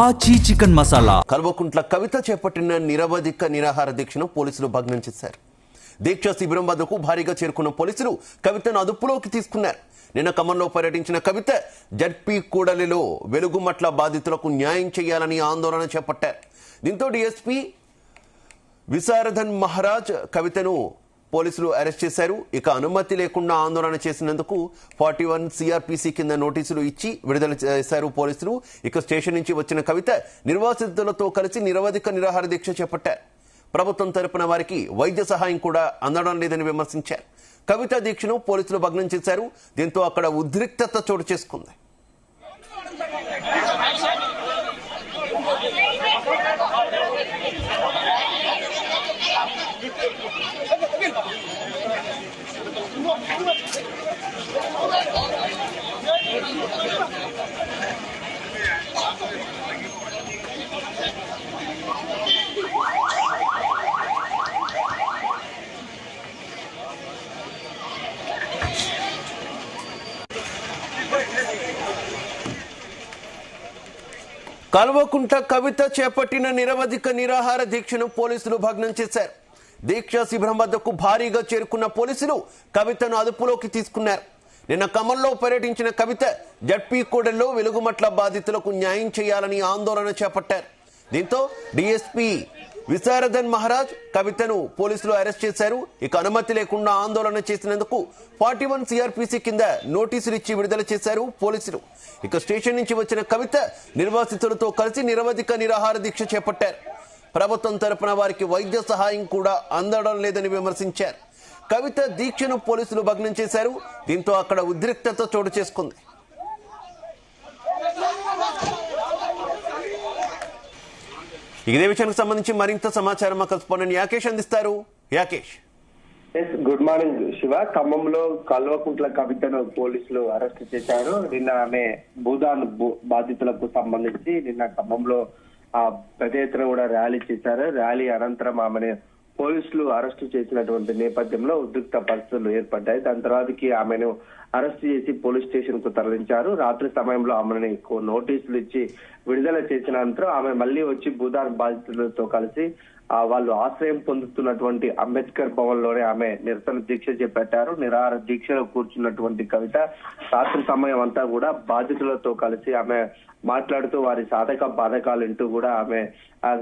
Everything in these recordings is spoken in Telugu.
ఆచి చికెన్ మసాలా. కల్వకుంట్ల కవిత చేపట్టిన నిరవధిక నిరాహార దీక్షను పోలీసులు భగ్నం చేశారు. దీక్ష శిబిరం వద్దకు భారీగా చేరుకున్న పోలీసులు కవితను అదుపులోకి తీసుకున్నారు. నిన్న ఖమ్మంలో పర్యటించిన కవిత జడ్పీ కూడలిలో వెలుగుమట్ల బాధితులకు న్యాయం చేయాలని ఆందోళన చేపట్టారు. దీంతో డీఎస్పీ విశారదన్ మహారాజ్ కవితను పోలీసులు అరెస్ట్ చేశారు. ఇక అనుమతి లేకుండా ఆందోళన చేసినందుకు 41 సిఆర్పిసి కింద నోటీసులు ఇచ్చి విడుదల చేశారు పోలీసులు. ఇక స్టేషన్ నుంచి వచ్చిన కవిత నిర్వాసితులతో కలిసి నిరవధిక నిరాహార దీక్ష చేపట్టారు. ప్రభుత్వం తరపున వారికి వైద్య సహాయం కూడా అందడం లేదని విమర్శించారు. కవిత దీక్షను పోలీసులు భగ్నం చేశారు. దీంతో అక్కడ ఉద్రిక్తత చోటు చేసుకుంది. కల్వకుంట్ల కవిత చేపట్టిన నిరవధిక నిరాహార దీక్షను పోలీసులు భగ్నం చేశారు. దీక్ష శిబిరం వద్దకు భారీగా చేరుకున్న పోలీసులు కవితను అదుపులోకి తీసుకున్నారు. నిన్న ఖమ్మంలో పర్యటించిన కవిత జడ్పీ కూడలిలో వెలుగుమట్ల బాధితులకు న్యాయం చేయాలని ఆందోళన చేపట్టారు. దీంతో డీఎస్పీ విశారదన్ మహారాజ్ కవితను పోలీసులు అరెస్ట్ చేశారు. ఇక అనుమతి లేకుండా ఆందోళన చేసినందుకు 41 సిఆర్పిసి కింద నోటీసులు ఇచ్చి విడుదల చేశారు పోలీసులు. ఇక స్టేషన్ నుంచి వచ్చిన కవిత నిర్వాసితులతో కలిసి నిరవధిక నిరాహార దీక్ష చేపట్టారు. ప్రభుత్వం తరపున వారికి వైద్య సహాయం కూడా అందడం లేదని విమర్శించారు. కవిత దీక్షను పోలీసులు భగ్నం చేశారు. దీంతో అక్కడ ఉద్రిక్తత చోటు చేసుకుంది. ఇదే విషయానికి సంబంధించి మరింత సమాచారం మా కరెస్పాండెంట్ యాకేష్ అందిస్తారు. యాకేష్. Good morning Shiva. ఖమ్మంలో కల్వకుంట్ల కవితను పోలీసులు అరెస్ట్ చేశారు. నిన్న ఆమె భూదాన్ బాధితులకు సంబంధించి నిన్న ఖమ్మంలో పెద్ద ఎత్తున కూడా ర్యాలీ చేశారు. ర్యాలీ అనంతరం ఆమెను పోలీసులు అరెస్టు చేసినటువంటి నేపథ్యంలో ఉద్రిక్త పరిస్థితులు ఏర్పడ్డాయి. దాని తర్వాతకి ఆమెను అరెస్ట్ చేసి పోలీస్ స్టేషన్ కు తరలించారు. రాత్రి సమయంలో ఆమెను నోటీసులు ఇచ్చి విడుదల చేసిన అనంతరం ఆమె మళ్లీ వచ్చి భూదాన్ బాధితులతో కలిసి వాళ్ళు ఆశ్రయం పొందుతున్నటువంటి అంబేద్కర్ భవన్ లోనే ఆమె నిరసన దీక్ష చేపట్టారు. నిరాహార దీక్షలో కూర్చున్నటువంటి కవిత రాత్రి సమయం అంతా కూడా బాధితులతో కలిసి ఆమె మాట్లాడుతూ వారి సాధక బాధకాలు వింటూ కూడా ఆమె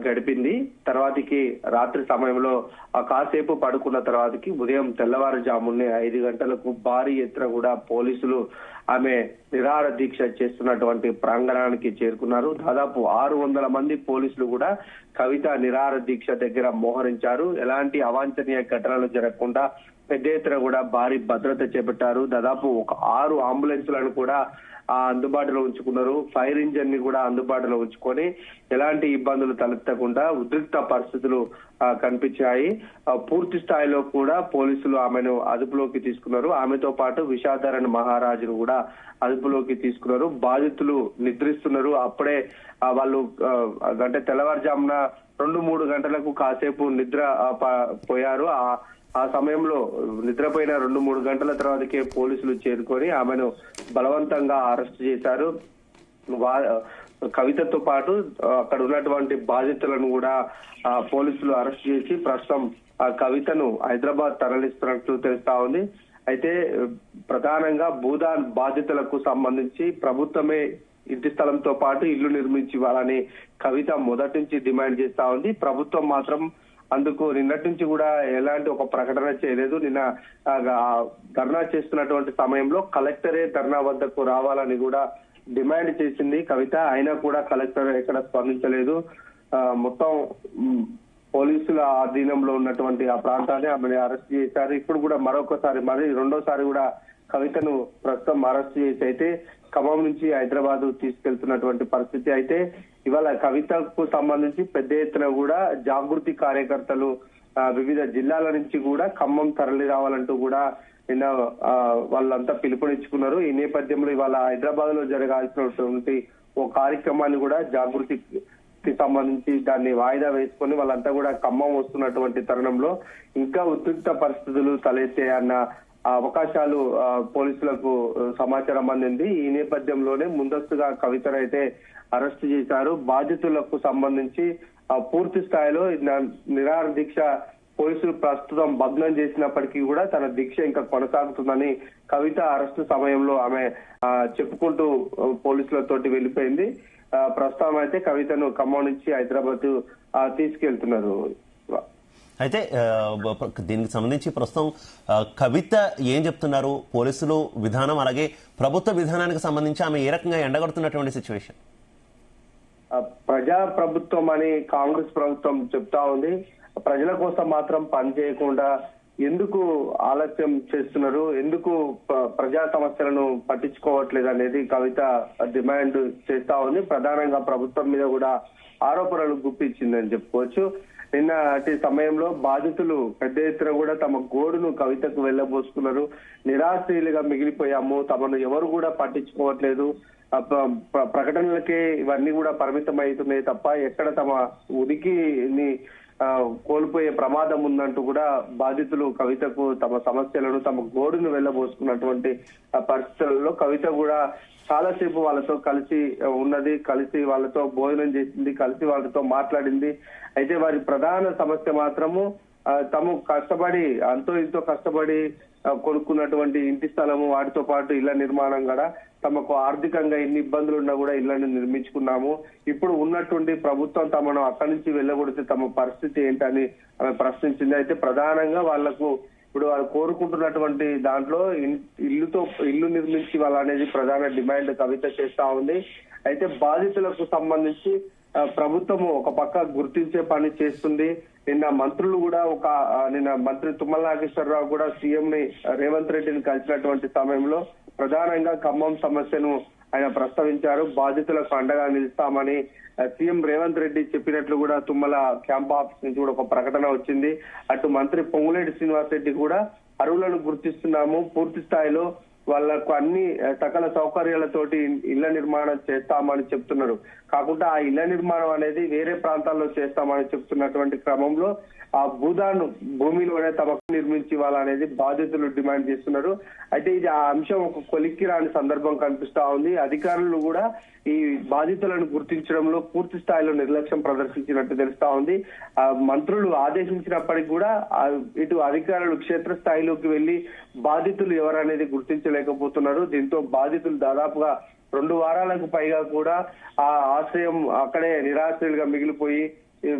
గడిపింది. తర్వాతకి రాత్రి సమయంలో కాసేపు పడుకున్న తర్వాతకి ఉదయం తెల్లవారుజామునే 5 గంటలకు భారీ ఎత్తున కూడా పోలీసులు ఆమె నిరాహార దీక్ష చేస్తున్నటువంటి ప్రాంగణానికి చేరుకున్నారు. దాదాపు 600 మంది పోలీసులు కూడా కవిత నిరాహార దీక్ష దగ్గర మోహరించారు. ఎలాంటి అవాంఛనీయ ఘటనలు జరగకుండా పెద్ద ఎత్తున కూడా భారీ భద్రత చేపట్టారు. దాదాపు ఒక 6 అంబులెన్సులను కూడా అందుబాటులో ఉంచుకున్నారు. ఫైర్ ఇంజన్ ని కూడా అందుబాటులో ఉంచుకొని ఎలాంటి ఇబ్బందులు తలెత్తకుండా ఉద్రిక్త పరిస్థితులు కనిపించాయి. పూర్తి స్థాయిలో కూడా పోలీసులు ఆమెను అదుపులోకి తీసుకున్నారు. ఆమెతో పాటు విశారదన్ మహారాజును కూడా అదుపులోకి తీసుకున్నారు. బాధితులు నిద్రిస్తున్నారు. అప్పుడే వాళ్ళు అంటే తెల్లవారుజామున 2-3 గంటలకు కాసేపు నిద్ర పోయారు. ఆ సమయంలో నిద్రపోయిన 2-3 గంటల తర్వాతకే పోలీసులు చేరుకొని ఆమెను బలవంతంగా అరెస్ట్ చేశారు. కవితతో పాటు అక్కడ ఉన్నటువంటి బాధితులను కూడా పోలీసులు అరెస్ట్ చేసి ప్రస్తుతం ఆ కవితను హైదరాబాద్ తరలిస్తున్నట్లు తెలుస్తా ఉంది. అయితే ప్రధానంగా భూదాన్ బాధితులకు సంబంధించి ప్రభుత్వమే ఇంటి స్థలంతో పాటు ఇల్లు నిర్మించి ఇవ్వాలని కవిత మొదటి నుంచి డిమాండ్ చేస్తా ఉంది. ప్రభుత్వం మాత్రం అందుకు నిన్నటి నుంచి కూడా ఎలాంటి ఒక ప్రకటన చేయలేదు. నిన్న ధర్నా చేస్తున్నటువంటి సమయంలో కలెక్టరే ధర్నా వద్దకు రావాలని కూడా డిమాండ్ చేసింది కవిత. అయినా కూడా కలెక్టర్ ఎక్కడ స్పందించలేదు. మొత్తం పోలీసుల ఆధీనంలో ఉన్నటువంటి ఆ ప్రాంతాన్ని ఆమెను అరెస్ట్ చేశారు. ఇప్పుడు కూడా రెండోసారి కూడా కవితను ప్రస్తుతం అరెస్ట్ చేసి అయితే ఖమ్మం నుంచి హైదరాబాద్ తీసుకెళ్తున్నటువంటి పరిస్థితి. అయితే ఇవాళ కవితకు సంబంధించి పెద్ద ఎత్తున కూడా జాగృతి కార్యకర్తలు వివిధ జిల్లాల నుంచి కూడా ఖమ్మం తరలి రావాలంటూ కూడా నిన్న వాళ్ళంతా పిలుపునిచ్చుకున్నారు. ఈ నేపథ్యంలో ఇవాళ హైదరాబాద్ లో జరగాల్సినటువంటి ఓ కార్యక్రమాన్ని కూడా జాగృతికి సంబంధించి దాన్ని వాయిదా వేసుకొని వాళ్ళంతా కూడా ఖమ్మం వస్తున్నటువంటి తరుణంలో ఇంకా ఉద్రిక్త పరిస్థితులు తలెత్తాయన్న అవకాశాలు పోలీసులకు సమాచారం అందింది. ఈ నేపథ్యంలోనే ముందస్తుగా కవితను అయితే అరెస్ట్ చేశారు. బాధితులకు సంబంధించి పూర్తి స్థాయిలో నిరాహార దీక్ష పోలీసులు ప్రస్తుతం భగ్నం చేసినప్పటికీ కూడా తన దీక్ష ఇంకా కొనసాగుతుందని కవిత అరెస్టు సమయంలో ఆమె చెప్పుకుంటూ పోలీసులతోటి వెళ్ళిపోయింది. ప్రస్తుతం అయితే కవితను ఖమ్మం నుంచి హైదరాబాద్ తీసుకెళ్తున్నారు. అయితే దీనికి సంబంధించి ప్రస్తుతం కవిత ఏం చెప్తున్నారు, పోలీసులు విధానం అలాగే ప్రభుత్వ విధానానికి సంబంధించి ఆమె ఏ రకంగా ఎండగడుతున్నటువంటి సిచ్యువేషన్? ప్రజా ప్రభుత్వం అని కాంగ్రెస్ ప్రభుత్వం చెప్తా ఉంది. ప్రజల కోసం మాత్రం పని చేయకుండా ఎందుకు ఆలస్యం చేస్తున్నారు, ఎందుకు ప్రజా సమస్యలను పట్టించుకోవట్లేదు అనేది కవిత డిమాండ్ చేస్తా ఉంది. ప్రధానంగా ప్రభుత్వం మీద కూడా ఆరోపణలు గుప్పించిందని చెప్పుకోవచ్చు. నిన్నటి సమయంలో బాధితులు పెద్ద ఎత్తున కూడా తమ గోడును కవితకు వెళ్ళబోసుకున్నారు. నిరాశ్రయులుగా మిగిలిపోయాము, తమను ఎవరు కూడా పట్టించుకోవట్లేదు, ప్రకటనలకే ఇవన్నీ కూడా పరిమితం అవుతున్నాయి తప్ప ఎక్కడ తమ ఉనికిని కోల్పోయే ప్రమాదం ఉందంటూ కూడా బాధితులు కవితకు తమ సమస్యలను తమ గోడును వెళ్ళబోసుకున్నటువంటి పరిస్థితులలో కవిత కూడా చాలాసేపు వాళ్ళతో కలిసి ఉన్నది, కలిసి వాళ్ళతో భోజనం చేసింది, కలిసి వాళ్ళతో మాట్లాడింది. అయితే వారి ప్రధాన సమస్య మాత్రము తాము కష్టపడి అంతో ఇంతో కష్టపడి కొనుక్కున్నటువంటి ఇంటి స్థలము, వాటితో పాటు ఇళ్ల నిర్మాణం కూడా తమకు ఆర్థికంగా ఎన్ని ఇబ్బందులు ఉన్నా కూడా ఇళ్లను నిర్మించుకున్నాము, ఇప్పుడు ఉన్నటువంటి ప్రభుత్వం తమను అక్కడి నుంచి వెళ్ళగొడితే తమ పరిస్థితి ఏంటని ఆమె ప్రశ్నించింది. అయితే ప్రధానంగా వాళ్లకు ఇప్పుడు వాళ్ళు కోరుకుంటున్నటువంటి దాంట్లో ఇల్లు నిర్మించి వాళ్ళనేది ప్రధాన డిమాండ్ కవిత చేస్తా ఉంది. అయితే బాధితులకు సంబంధించి ప్రభుత్వము ఒక పక్క గుర్తించే పని చేస్తుంది. నిన్న మంత్రులు కూడా నిన్న మంత్రి తుమ్మల నాగేశ్వరరావు కూడా సీఎం ని రేవంత్ రెడ్డిని కలిసినటువంటి సమయంలో ప్రధానంగా ఖమ్మం సమస్యను ఆయన ప్రస్తావించారు. బాధితులకు అండగా నిలుస్తామని సీఎం రేవంత్ రెడ్డి చెప్పినట్లు కూడా తుమ్మల క్యాంప్ ఆఫీస్ నుంచి కూడా ఒక ప్రకటన వచ్చింది. అటు మంత్రి పొంగులేటి శ్రీనివాస్ రెడ్డి కూడా అర్హులను గుర్తిస్తున్నాము, పూర్తి స్థాయిలో వాళ్లకు అన్ని సకల సౌకర్యాలతోటి ఇళ్ల నిర్మాణం చేస్తామని చెప్తున్నారు. కాకుండా ఆ ఇళ్ల నిర్మాణం అనేది వేరే ప్రాంతాల్లో చేస్తామని చెప్తున్నటువంటి క్రమంలో ఆ భూమిలోనే తమకు నిర్మించి వాళ్ళనేది బాధితులు డిమాండ్ చేస్తున్నారు. అయితే ఇది ఆ అంశం ఒక కొలిక్కి రాని సందర్భం కనిపిస్తా ఉంది. అధికారులు కూడా ఈ బాధితులను గుర్తించడంలో పూర్తి స్థాయిలో నిర్లక్ష్యం ప్రదర్శించినట్టు తెలుస్తా ఉంది. ఆ మంత్రులు ఆదేశించినప్పటికీ కూడా ఇటు అధికారులు క్షేత్ర స్థాయిలోకి వెళ్లి బాధితులు ఎవరనేది గుర్తించలేకపోతున్నారు. దీంతో బాధితులు దాదాపుగా 2 వారాలకు పైగా కూడా ఆ ఆశ్రయం అక్కడే నిరాశ్రయులుగా మిగిలిపోయి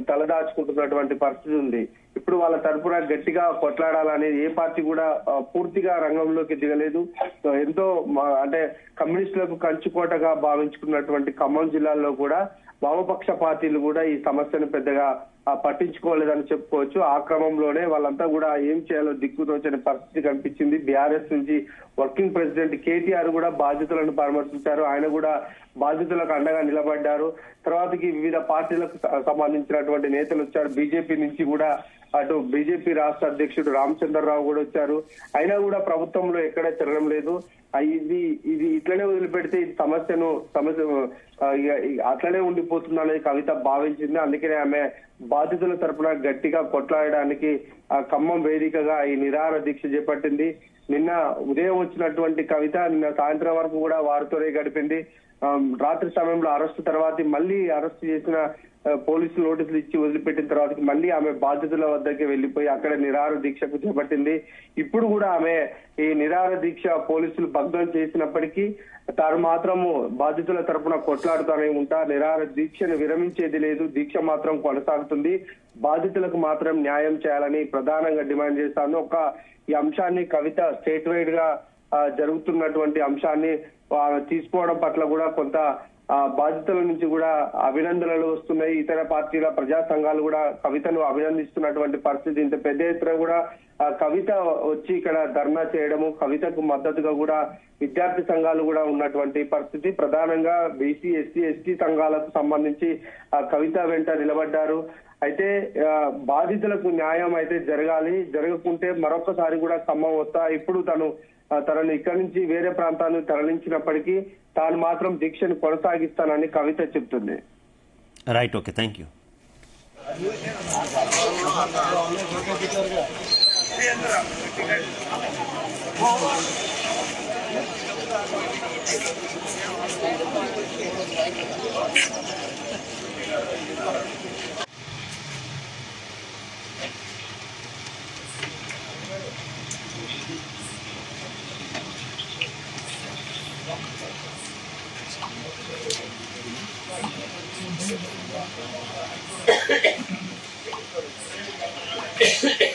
తలదాచుకుంటున్నటువంటి పరిస్థితి ఉంది. ఇప్పుడు వాళ్ళ తరపున గట్టిగా కొట్లాడాలనేది ఏ పార్టీ కూడా పూర్తిగా రంగంలోకి దిగలేదు. ఎంతో అంటే కమ్యూనిస్టులకు కంచుకోటగా భావించుకున్నటువంటి ఖమ్మం జిల్లాలో కూడా వామపక్ష పార్టీలు కూడా ఈ సమస్యను పెద్దగా పట్టించుకోలేదని చెప్పుకోవచ్చు. ఆ క్రమంలోనే వాళ్ళంతా కూడా ఏం చేయాలో దిక్కుతోచని పరిస్థితి కనిపించింది. బీఆర్ఎస్ నుంచి వర్కింగ్ ప్రెసిడెంట్ కేటీఆర్ కూడా బాధితులను పరామర్శించారు. ఆయన కూడా బాధితులకు అండగా నిలబడ్డారు. తర్వాతకి వివిధ పార్టీలకు సంబంధించినటువంటి నేతలు వచ్చారు. బీజేపీ నుంచి కూడా అటు బీజేపీ రాష్ట్ర అధ్యక్షుడు రామచంద్రరావు కూడా వచ్చారు. అయినా కూడా ప్రభుత్వంలో ఎక్కడా తిరగడం లేదు. ఇది ఇట్లనే వదిలిపెడితే ఈ సమస్య అట్లనే ఉండిపోతుంది అనేది కవిత భావించింది. అందుకనే ఆమె బాధితుల తరపున గట్టిగా కొట్లాడడానికి ఖమ్మం వేదికగా ఈ నిరాహార దీక్ష చేపట్టింది. నిన్న ఉదయం వచ్చినటువంటి కవిత నిన్న సాయంత్రం వరకు కూడా వారితోనే గడిపింది. రాత్రి సమయంలో అరెస్టు తర్వాత మళ్ళీ అరెస్టు చేసిన పోలీసులు నోటీసులు ఇచ్చి వదిలిపెట్టిన తర్వాత మళ్ళీ ఆమె బాధితుల వద్దకి వెళ్లిపోయి అక్కడ నిరాహార దీక్షకు చేపట్టింది. ఇప్పుడు కూడా ఆమె ఈ నిరాహార దీక్ష పోలీసులు భగ్నం చేసినప్పటికీ తాను మాత్రము బాధితుల తరపున కొట్లాడుతూనే ఉంటా, నిరాహార దీక్షను విరమించేది లేదు, దీక్ష మాత్రం కొనసాగుతుంది, బాధితులకు మాత్రం న్యాయం చేయాలని ప్రధానంగా డిమాండ్ చేస్తాను. ఈ అంశాన్ని కవిత స్టేట్ వైడ్ గా జరుగుతున్నటువంటి అంశాన్ని తీసుకోవడం పట్ల కూడా కొంత బాధితుల నుంచి కూడా అభినందనలు వస్తున్నాయి. ఇతర పార్టీల ప్రజా సంఘాలు కూడా కవితను అభినందిస్తున్నటువంటి పరిస్థితి. ఇంత పెద్ద ఎత్తున కూడా కవిత వచ్చి ఇక్కడ ధర్నా చేయడము, కవితకు మద్దతుగా కూడా విద్యార్థి సంఘాలు కూడా ఉన్నటువంటి పరిస్థితి. ప్రధానంగా బీసీ, ఎస్సీ, ఎస్టీ సంఘాలకు సంబంధించి కవిత వెంట నిలబడ్డారు. అయితే బాధితులకు న్యాయం అయితే జరగాలి, జరగకుంటే మరొకసారి కూడా ఖమ్మం వస్తా. ఇప్పుడు తనను ఇక్కడి నుంచి వేరే ప్రాంతాన్ని తరలించినప్పటికీ తాను మాత్రం దీక్షను కొనసాగిస్తానని కవిత చెప్తుంది. Right, okay, thank you. Hehehe